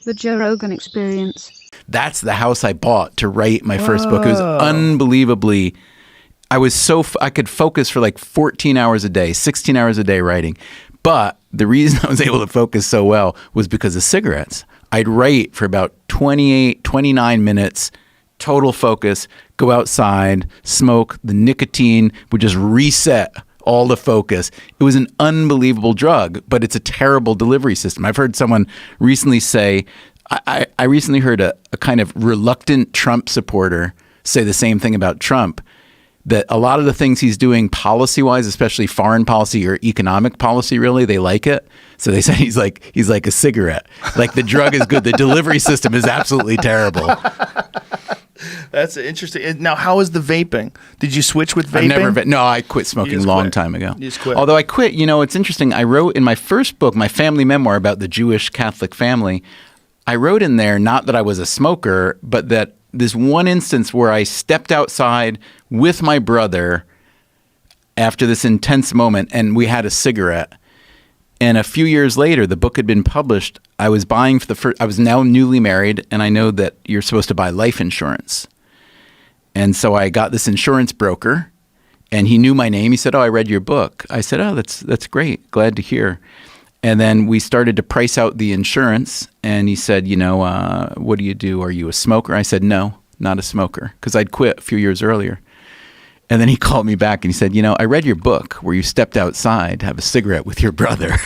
The Joe Rogan Experience. That's the house I bought to write my first book. It was unbelievably. I could focus for like 14 hours a day, 16 hours a day writing. But the reason I was able to focus so well was because of cigarettes. I'd write for about 28, 29 minutes, total focus, go outside, smoke. The nicotine would just reset all the focus. It was an unbelievable drug, but it's a terrible delivery system. I've heard someone recently say, I recently heard a kind of reluctant Trump supporter say the same thing about Trump, that a lot of the things he's doing policy-wise, especially foreign policy or economic policy, really, they like it. So they say he's like a cigarette. Like the drug is good. The delivery system is absolutely terrible. That's interesting. Now, how is the vaping? Did you switch with vaping? I've never. No, I quit smoking a long time ago. You just quit. Although I quit, it's interesting. I wrote in my first book, my family memoir about the Jewish Catholic family, I wrote in there not that I was a smoker, but that this one instance where I stepped outside with my brother after this intense moment and we had a cigarette. And a few years later, the book had been published. I was buying I was now newly married, and I know that you're supposed to buy life insurance. And so I got this insurance broker, and he knew my name. He said, "Oh, I read your book." I said, "Oh, that's great. Glad to hear." And then we started to price out the insurance, and he said, "What do you do? Are you a smoker?" I said, "No, not a smoker," because I'd quit a few years earlier. And then he called me back and he said, I read your book where you stepped outside to have a cigarette with your brother.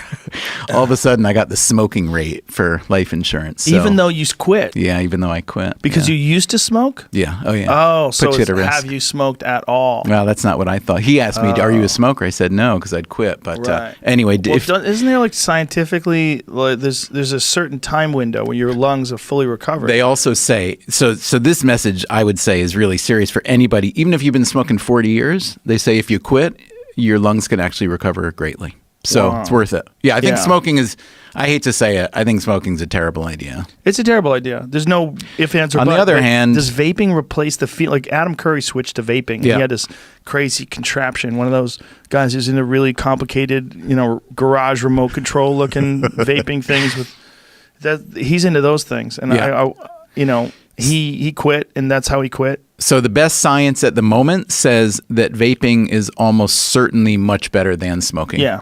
All of a sudden, I got the smoking rate for life insurance. So, even though you quit? Yeah, even though I quit. Because you used to smoke? Yeah. Oh, yeah. Oh, so have you smoked at all? Well, that's not what I thought. He asked me, "Are you a smoker?" I said no, because I'd quit. But anyway. Isn't there scientifically, there's a certain time window when your lungs are fully recovered? They also say, so this message I would say is really serious for anybody. Even if you've been smoking 40 years, they say if you quit, your lungs can actually recover greatly. So It's worth it. Yeah, I think smoking is, I hate to say it, I think smoking is a terrible idea. It's a terrible idea. There's no ifs, ands, or buts. On the other hand, does vaping replace the feel? Like Adam Curry switched to vaping. Yeah. He had this crazy contraption. One of those guys who's into really complicated, garage remote control looking vaping things. He's into those things. And he quit, and that's how he quit. So the best science at the moment says that vaping is almost certainly much better than smoking. Yeah.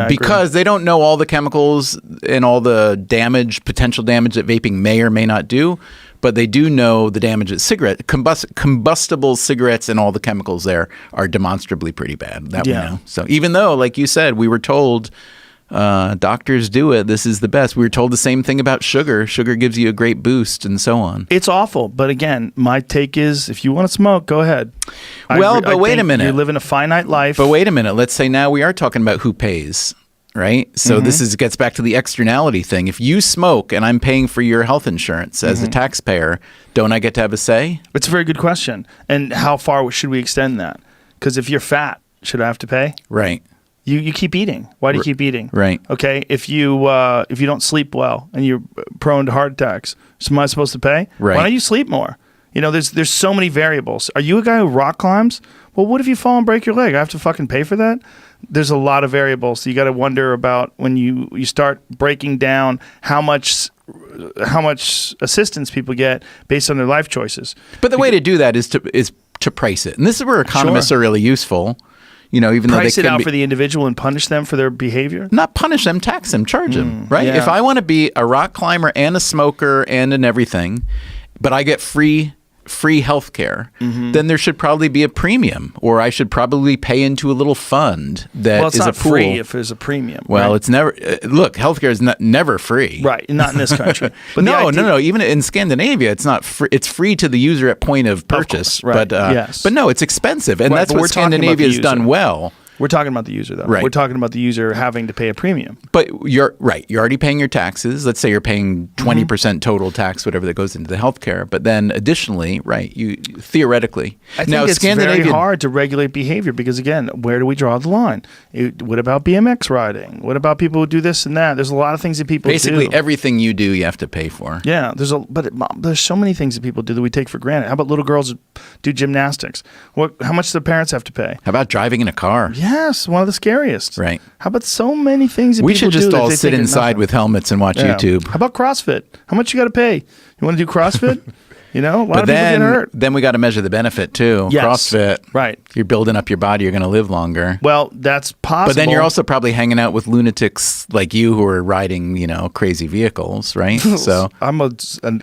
Because they don't know all the chemicals and all the potential damage that vaping may or may not do, but they do know the damage that combustible cigarettes and all the chemicals there are demonstrably pretty bad. That we know. So even though, like you said, we were told doctors do it, this is the best. We were told the same thing about sugar. Sugar gives you a great boost and so on. It's awful. But again, my take is if you want to smoke, go ahead. But wait a minute. You're living a finite life. But wait a minute. Let's say now we are talking about who pays, right? So this gets back to the externality thing. If you smoke and I'm paying for your health insurance as a taxpayer, don't I get to have a say? It's a very good question. And how far should we extend that? Because if you're fat, should I have to pay? Right. You keep eating. Why do you keep eating? Right. Okay. If you don't sleep well and you're prone to heart attacks, so am I supposed to pay? Right. Why don't you sleep more? There's so many variables. Are you a guy who rock climbs? Well, what if you fall and break your leg? I have to fucking pay for that? There's a lot of variables. So you got to wonder about when you start breaking down how much assistance people get based on their life choices. But the way to do that is to price it. And this is where economists are really useful. Even though price it out for the individual and punish them for their behavior? Not punish them, tax them, charge them, right? Yeah. If I want to be a rock climber and a smoker and an everything, but I get free health care, then there should probably be a premium, or I should probably pay into a little fund that is a pool. It's not free if there's a premium. Well, right? It's never. Look, healthcare is never free. Right, not in this country. But no. Even in Scandinavia, it's not free. It's free to the user at point of purchase. Of course, right. But no, it's expensive, and that's what Scandinavia has done well. We're talking about the user, though. Right. We're talking about the user having to pay a premium. But you're right. You're already paying your taxes. Let's say you're paying 20% total tax, whatever that goes into the healthcare. But then additionally, right, you theoretically. I think it's very hard to regulate behavior because, again, where do we draw the line? What about BMX riding? What about people who do this and that? There's a lot of things that people Basically, do. everything you do, you have to pay for. Yeah. There's so many things that people do that we take for granted. How about little girls who do gymnastics? How much do the parents have to pay? How about driving in a car? Yes, one of the scariest. Right. How about so many things that We people should just do that all they sit think are inside nothing? with helmets and watch Yeah. YouTube. How about CrossFit? How much you got to pay? You want to do CrossFit? A lot of people get hurt. Then we got to measure the benefit too. Yes. CrossFit. Right. You're building up your body. You're going to live longer. Well, that's possible. But then you're also probably hanging out with lunatics like you who are riding, crazy vehicles, right? So I'm a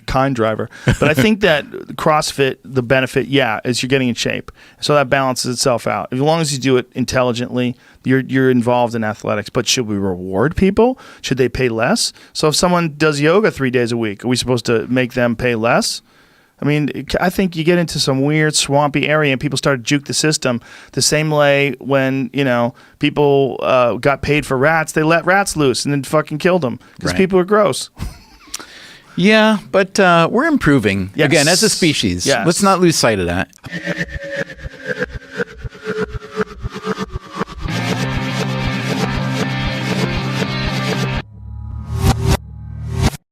kind driver. But I think that CrossFit, the benefit, is you're getting in shape. So that balances itself out. As long as you do it intelligently, you're involved in athletics. But should we reward people? Should they pay less? So if someone does yoga 3 days a week, are we supposed to make them pay less? I mean, I think you get into some weird swampy area and people start to juke the system the same way when, people got paid for rats. They let rats loose and then fucking killed them because Right. people are gross. yeah, but we're improving Yes. again as a species. Yes. Let's not lose sight of that.